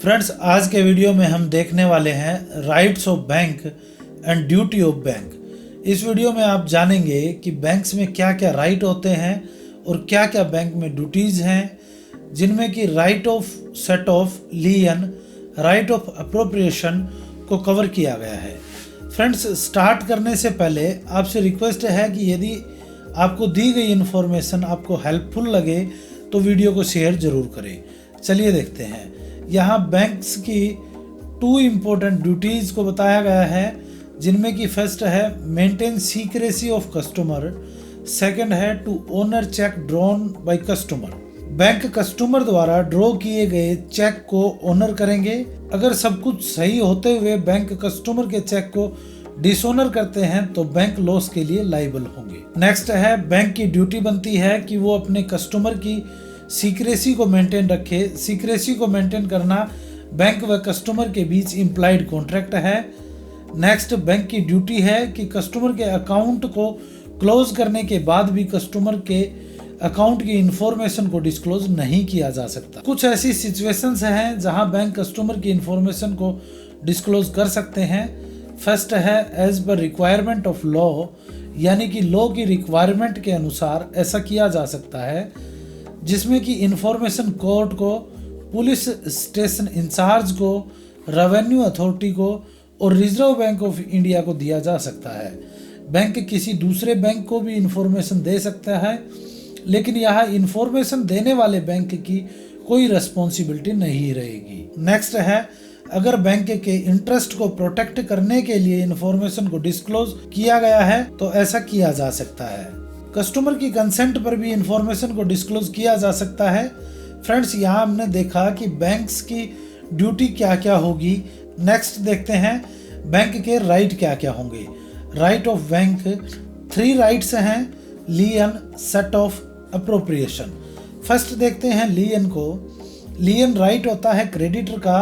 Friends, आज के video में हम देखने वाले हैं rights of bank and duty of bank. इस वीडियो में आप जानेंगे कि बैंक्स में क्या क्या राइट होते हैं और क्या क्या बैंक में ड्यूटीज़ हैं, जिनमें कि right of set of लियन, right of appropriation को कवर किया गया है। फ्रेंड्स, स्टार्ट करने से पहले आपसे रिक्वेस्ट है कि यदि आपको दी गई इन्फॉर्मेशन आपको हेल्पफुल लगे तो वीडियो को शेयर जरूर करें। चलिए देखते हैं। यहाँ बैंक्स की 2 इम्पोर्टेंट ड्यूटीज़ को बताया गया है, जिनमें कि फर्स्ट है maintain secrecy of customer, second है to honour cheque drawn by customer. Bank customer द्वारा ड्रॉ किए गए चेक को ओनर करेंगे। अगर सब कुछ सही होते हुए बैंक कस्टमर के चेक को डिसऑनर करते हैं तो बैंक लॉस के लिए लायबल होंगे। नेक्स्ट है बैंक की ड्यूटी बनती है कि वो अपने कस्टमर की सीक्रेसी को मेंटेन रखे। सीक्रेसी को मेंटेन करना बैंक व कस्टमर के बीच इम्प्लाइड कॉन्ट्रैक्ट है। नेक्स्ट, बैंक की ड्यूटी है कि कस्टमर के अकाउंट को क्लोज करने के बाद भी कस्टमर के अकाउंट की इंफॉर्मेशन को डिस्क्लोज नहीं किया जा सकता। कुछ ऐसी सिचुएशंस हैं जहां बैंक कस्टमर की इंफॉर्मेशन को डिस्क्लोज कर सकते हैं। फर्स्ट है as per requirement of law, यानी कि लॉ की रिक्वायरमेंट के अनुसार ऐसा किया जा सकता है, जिसमें कि इंफॉर्मेशन कोर्ट को, पुलिस स्टेशन इंचार्ज को, रेवेन्यू अथॉरिटी को और रिजर्व बैंक ऑफ इंडिया को दिया जा सकता है। बैंक किसी दूसरे बैंक को भी इंफॉर्मेशन दे सकता है, लेकिन यहाँ इंफॉर्मेशन देने वाले बैंक की कोई रिस्पॉन्सिबिलिटी नहीं रहेगी। नेक्स्ट है, अगर बैंक के इंटरेस्ट को प्रोटेक्ट करने के लिए इंफॉर्मेशन को डिस्क्लोज किया गया है तो ऐसा किया जा सकता है। कस्टमर की कंसेंट पर भी इंफॉर्मेशन को डिस्क्लोज किया जा सकता है। फ्रेंड्स, यहाँ हमने देखा कि बैंक्स की ड्यूटी क्या क्या होगी। नेक्स्ट देखते हैं बैंक के राइट क्या क्या होंगे। राइट ऑफ बैंक 3 राइट्स हैं, लियन, सेट ऑफ, अप्रोप्रिएशन। फर्स्ट देखते हैं लियन को। लियन राइट होता है क्रेडिटर का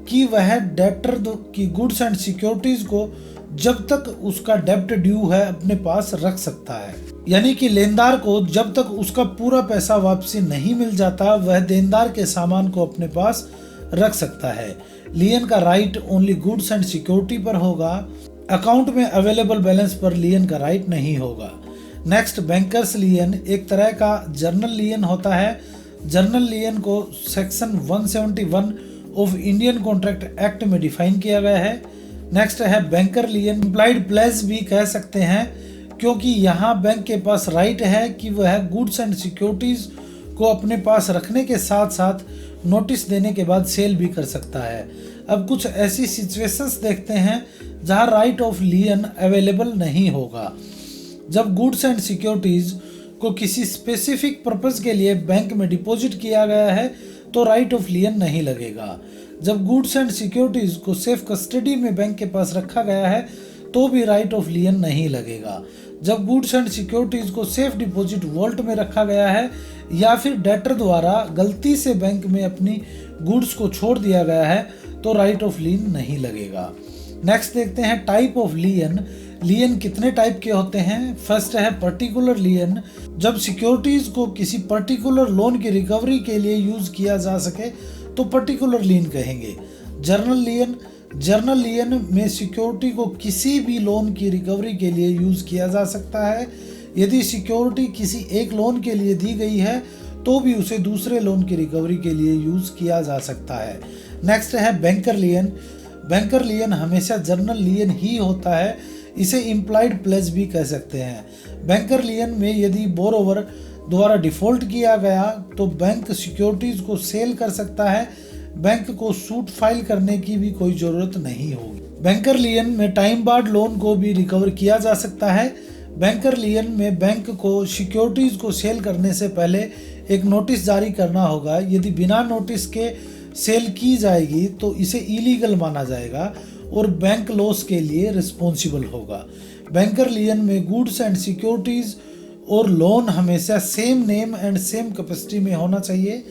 कि वह डेटर की गुड्स एंड सिक्योरिटीज को जब तक उसका डेब्ट ड्यू है अपने पास रख सकता है, यानी कि लेनदार को जब तक उसका पूरा पैसा वापसी नहीं मिल जाता वह देनदार के सामान को अपने पास रख सकता है। लियन का right only goods and security पर होगा। अकाउंट में अवेलेबल बैलेंस पर लियन का राइट नहीं होगा। नेक्स्ट, बैंकर्स लियन एक तरह का जर्नल लियन होता है। जर्नल लियन को section 171 of Indian contract act में डिफाइन किया गया है। नेक्स्ट है बैंकर लियन, इम्प्लाइड प्लेज भी कह सकते हैं, क्योंकि यहाँ बैंक के पास राइट है कि वह गुड्स एंड सिक्योरिटीज को अपने पास रखने के साथ साथ नोटिस देने के बाद सेल भी कर सकता है। अब कुछ ऐसी सिचुएशंस देखते हैं जहाँ राइट ऑफ लियन अवेलेबल नहीं होगा। जब गुड्स एंड सिक्योरिटीज को किसी स्पेसिफिक पर्पस के लिए बैंक में डिपॉजिट किया गया है तो राइट ऑफ लियन नहीं लगेगा। जब गुड्स एंड सिक्योरिटीज को सेफ कस्टडी में बैंक के पास रखा गया है तो भी राइट ऑफ लियन नहीं लगेगा। जब गुड्स एंड सिक्योरिटीज को सेफ डिपॉजिट वॉल्ट में रखा गया है या फिर डेटर द्वारा गलती से बैंक में अपनी गुड्स को छोड़ दिया गया है तो राइट ऑफ लियन नहीं लगेगा। नेक्स्ट देखते हैं टाइप ऑफ लियन। लियन कितने टाइप के होते हैं। फर्स्ट है पर्टिकुलर लियन, जब सिक्योरिटीज को किसी पर्टिकुलर लोन की रिकवरी के लिए यूज किया जा सके तो पर्टिकुलर लियन कहेंगे। जर्नल लियन, जर्नल लियन में सिक्योरिटी को किसी भी लोन की रिकवरी के लिए यूज किया जा सकता है। यदि सिक्योरिटी किसी एक लोन के लिए दी गई है तो भी उसे दूसरे लोन की रिकवरी के लिए यूज किया जा सकता है। नेक्स्ट है बैंकर लियन। बैंकर लियन हमेशा जर्नल लियन ही होता है, इसे इम्प्लाइड प्लेज भी कह सकते हैं। बैंकर लियन में यदि बोरोवर द्वारा डिफॉल्ट किया गया तो बैंक सिक्योरिटीज को सेल कर सकता है। बैंक को सूट फाइल करने की भी कोई जरूरत नहीं होगी। बैंकर लियन में टाइम बार्ड लोन को भी रिकवर किया जा सकता है। बैंकर लियन में बैंक को सिक्योरिटीज को सेल करने से पहले एक नोटिस जारी करना होगा। यदि बिना नोटिस के सेल की जाएगी तो इसे इलीगल माना जाएगा और बैंक लॉस के लिए रिस्पॉन्सिबल होगा। बैंकर लियन में गुड्स एंड सिक्योरिटीज और लोन हमेशा same name and same capacity में होना चाहिए।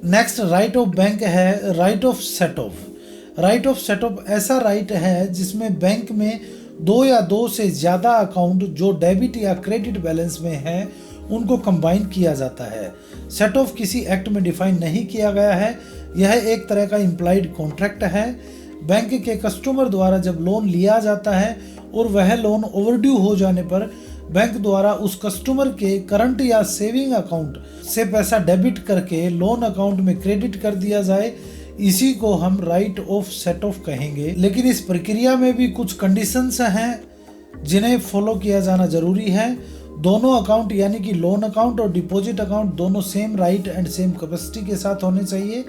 नेक्स्ट, राइट ऑफ बैंक है right of set of. Right of set of ऐसा राइट है जिसमें बैंक में 2 या 2 से ज़्यादा अकाउंट जो डेबिट या क्रेडिट बैलेंस में है उनको कंबाइन किया जाता है। सेट ऑफ किसी एक्ट में डिफाइन नहीं किया गया है, यह एक तरह का इम्प्लाइड कॉन्ट्रैक्ट है। बैंक के कस्टमर द्वारा जब लोन लिया जाता है और वह लोन ओवरड्यू हो जाने पर बैंक द्वारा उस कस्टमर के करंट या सेविंग अकाउंट से पैसा डेबिट करके लोन अकाउंट में क्रेडिट कर दिया जाए, इसी को हम राइट ऑफ सेट ऑफ कहेंगे। लेकिन इस प्रक्रिया में भी कुछ कंडीशंस हैं जिन्हें फॉलो किया जाना जरूरी है। दोनों अकाउंट यानी कि लोन अकाउंट और डिपॉजिट अकाउंट दोनों same right and same capacity के साथ होने चाहिए।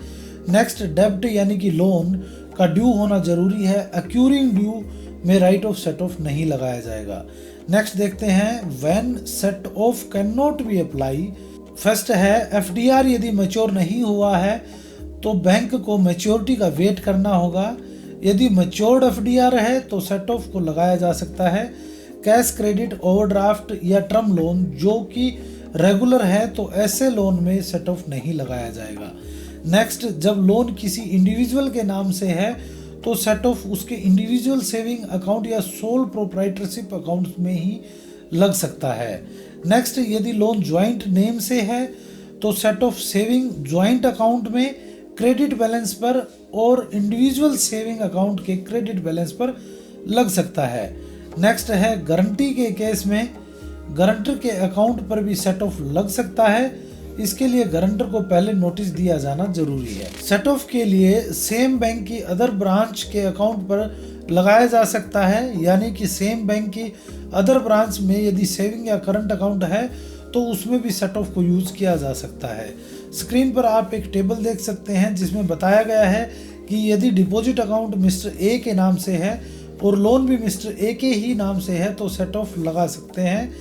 नेक्स्ट, डेब्ट यानी कि लोन का ड्यू होना जरूरी है। अक्यूरिंग ड्यू में राइट ऑफ सेट ऑफ नहीं लगाया जाएगा। नेक्स्ट देखते हैं, when set of can not be apply. First है, एफडीआर यदि मैच्योर नहीं हुआ है तो बैंक को मैच्योरिटी का वेट करना होगा। यदि मैच्योर्ड एफडीआर है तो सेट ऑफ को लगाया जा सकता है। कैश क्रेडिट, ओवरड्राफ्ट या टर्म लोन जो कि रेगुलर है तो ऐसे लोन में सेट ऑफ नहीं लगाया जाएगा। नेक्स्ट, जब लोन किसी इंडिविजुअल के नाम से है तो सेट ऑफ उसके इंडिविजुअल सेविंग अकाउंट या सोल प्रोप्राइटरशिप अकाउंट में ही लग सकता है। नेक्स्ट, यदि लोन ज्वाइंट नेम से है तो set of saving joint account में क्रेडिट बैलेंस पर और इंडिविजुअल सेविंग अकाउंट के क्रेडिट बैलेंस पर लग सकता है। नेक्स्ट है, गारंटी के केस में गारंटर के अकाउंट पर भी सेट ऑफ लग सकता है। इसके लिए गारंटर को पहले नोटिस दिया जाना जरूरी है। सेट ऑफ के लिए सेम बैंक की अदर ब्रांच के अकाउंट पर लगाया जा सकता है, यानी कि सेम बैंक की अदर ब्रांच में यदि सेविंग या करंट अकाउंट है तो उसमें भी सेट ऑफ को यूज किया जा सकता है। स्क्रीन पर आप एक टेबल देख सकते हैं जिसमें बताया गया है कि यदि डिपॉजिट अकाउंट मिस्टर ए के नाम से है और लोन भी मिस्टर ए के ही नाम से है तो सेट ऑफ लगा सकते हैं।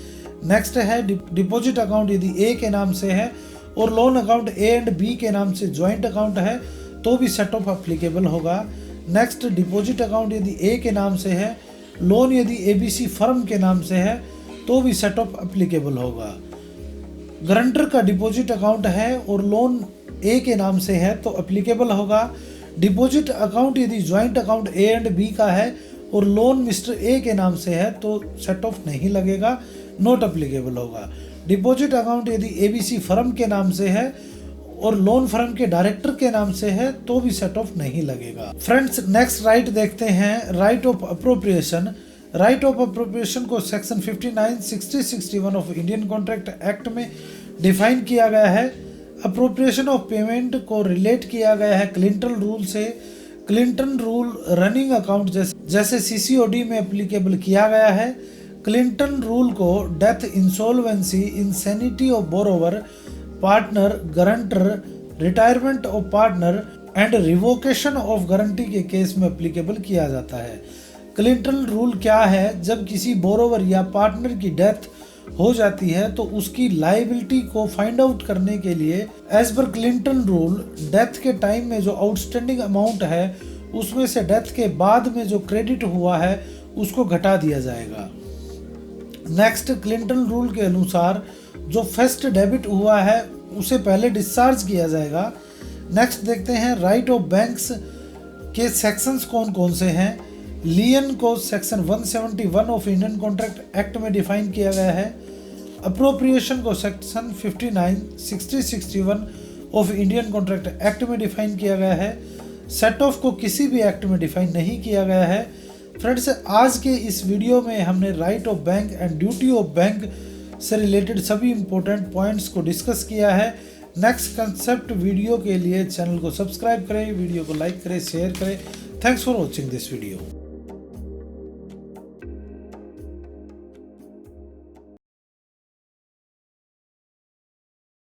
नेक्स्ट है, डिपॉजिट अकाउंट यदि ए के नाम से है और loan account A and B के नाम से ज्वाइंट अकाउंट है तो भी सेट ऑफ अप्लीकेबल होगा। नेक्स्ट, डिपॉजिट अकाउंट यदि ए के नाम से है, लोन यदि एबीसी फर्म के नाम से है तो भी सेट ऑफ अप्लीकेबल होगा। गारंटर का डिपॉजिट अकाउंट है और लोन ए के नाम से है तो अप्लीकेबल होगा। डिपॉजिट अकाउंट यदि joint account A and B का है और लोन मिस्टर ए के नाम से है तो सेट ऑफ नहीं लगेगा, नॉट अप्लीकेबल होगा। डिपॉजिट अकाउंट यदि एबीसी फर्म के नाम से है और लोन फर्म के डायरेक्टर के नाम से है तो भी सेट ऑफ नहीं लगेगा। फ्रेंड्स, नेक्स्ट राइट देखते हैं, right of appropriation. Right of appropriation को section 59, 60, 61 of Indian contract act में डिफाइन किया गया है। अप्रोप्रिएशन ऑफ पेमेंट को रिलेट किया गया है क्लिंटन रूल से। क्लिंटन रूल रनिंग अकाउंट जैसे सीसीओडी में एप्लीकेबल किया गया है। क्लिंटन रूल को death, insolvency, insanity of borrower, partner, guarantor, retirement of partner and revocation of guarantee के केस में एप्लीकेबल किया जाता है। क्लिंटन रूल क्या है? जब किसी बोरोवर या पार्टनर की डेथ हो जाती है तो उसकी लायबिलिटी को फाइंड आउट करने के लिए एज पर क्लिंटन रूल डेथ के टाइम में जो आउटस्टैंडिंग अमाउंट है उसमें से डेथ के बाद में जो क्रेडिट हुआ है उसको घटा दिया जाएगा। नेक्स्ट, क्लिंटन रूल के अनुसार जो फर्स्ट डेबिट हुआ है उसे पहले डिस्चार्ज किया जाएगा। नेक्स्ट देखते हैं, राइट ऑफ बैंक्स के सेक्शंस कौन कौन से हैं। लियन को section 171 of Indian contract act में डिफाइन किया गया है। अप्रोप्रिएशन को section 59, 60, 61 of Indian contract act में डिफाइन किया गया है। सेट ऑफ को किसी भी एक्ट में डिफाइन नहीं किया गया है। फ्रेंड्स, आज के इस वीडियो में हमने right of bank and duty of bank से रिलेटेड सभी इंपॉर्टेंट पॉइंट्स को डिस्कस किया है। नेक्स्ट कंसेप्ट वीडियो के लिए चैनल को सब्सक्राइब करें, वीडियो को लाइक करें, शेयर करें। Thanks for watching this video.